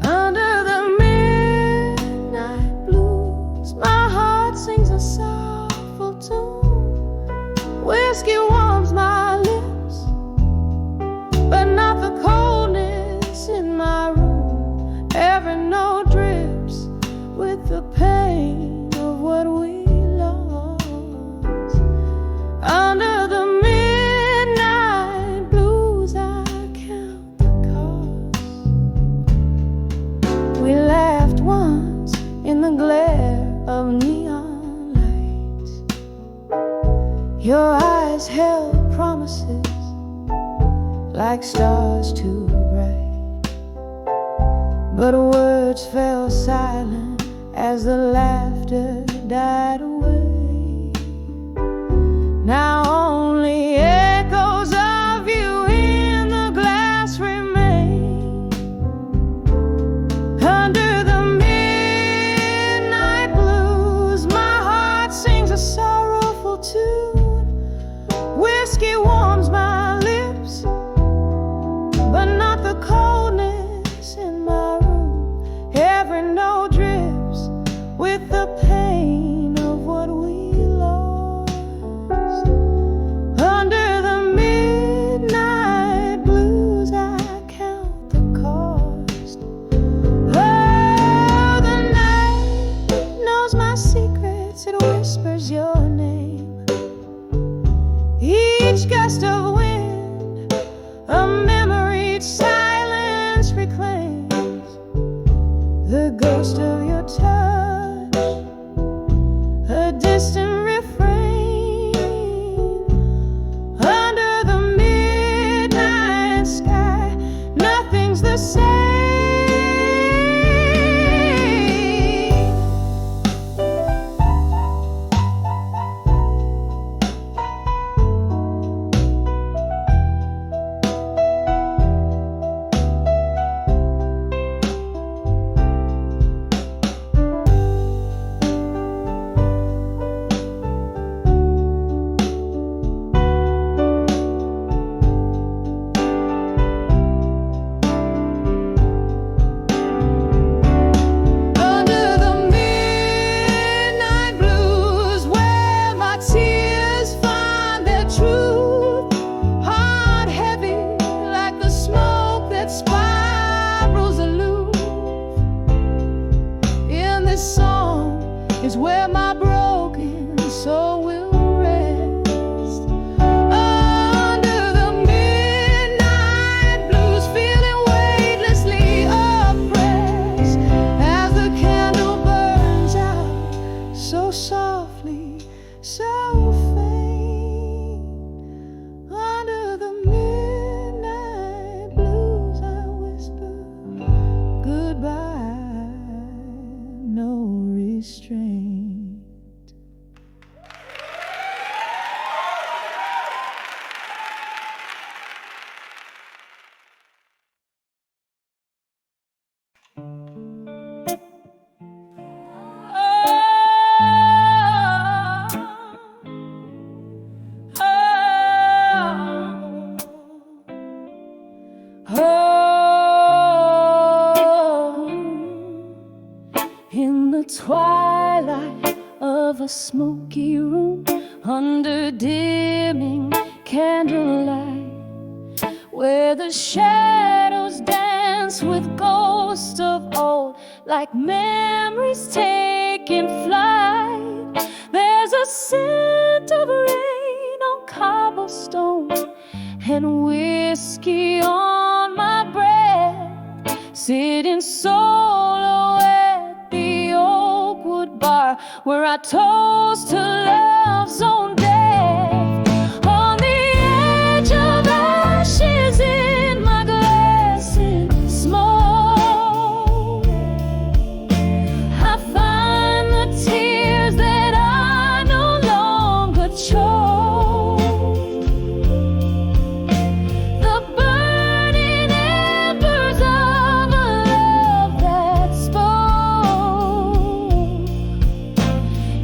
S1: Under the midnight blues, my heart sings a sorrowful Your eyes held promises like stars too bright, but words fell silent as the laughter died away. Now only echoes of you in the glass remain. Under the midnight blues, my heart sings a sorrowful tune. Whiskey warms my lips, but not the coldness in my room. Every note drips with the pain of what we lost. Under the midnight blues, I count the cost. Oh, the night knows my secrets, it whispers your name. Each gust of wind, a memory's silence reclaims the ghost of your touch, a distant refrain. Under the midnight sky, nothing's the same. Under the midnight blues, where my tears find their truth, heart heavy like the smoke that spirals aloof. In this song is where my broken soul will rest. Under the midnight blues, feeling weightlessly oppressed as the candle burns out so softly, so faint. Under the midnight blues, I whisper goodbye, no restraint. In the twilight of a smoky room, under dimming candlelight, where the shadows dance with ghosts of old, like memories taking flight. There's a scent of rain on cobblestone and whiskey on my breath, sitting solo at the Oakwood bar where I toast to love's own death. On the edge of ashes in my glass in smoke, I find the tears that I no longer choke. The burning embers of a love that spoke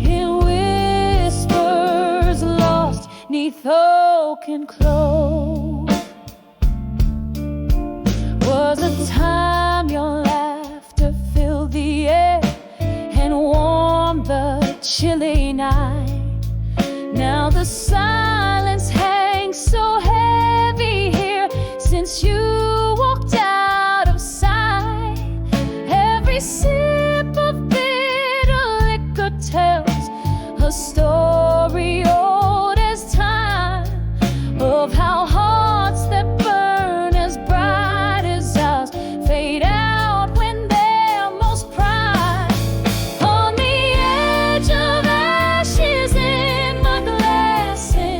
S1: in whispers lost 'neath oak and clove. Was a time your laughter filled the air and warmed the chilly night. Now the silence hangs so heavy here since you walked out of sight. Every sip of bitter liquor tells a story old as time, of how hearts that burn as bright as ours fade out when they're most prime. On the edge of ashes in my glass in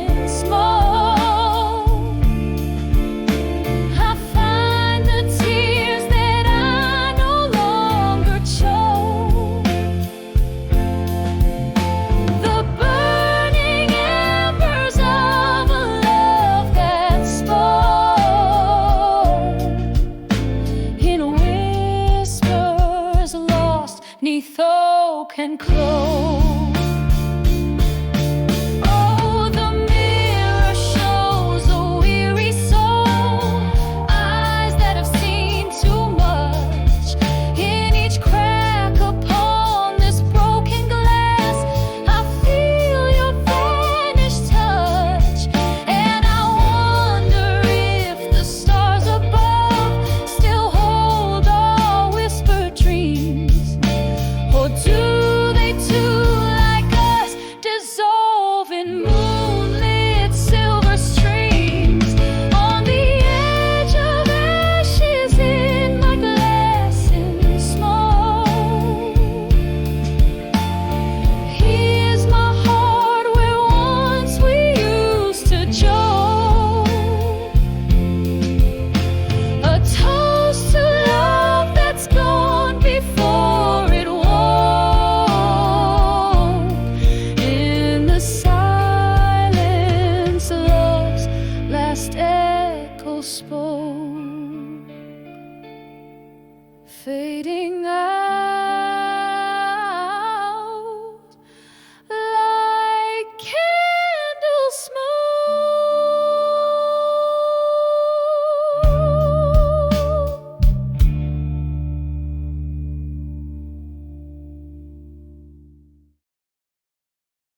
S1: fading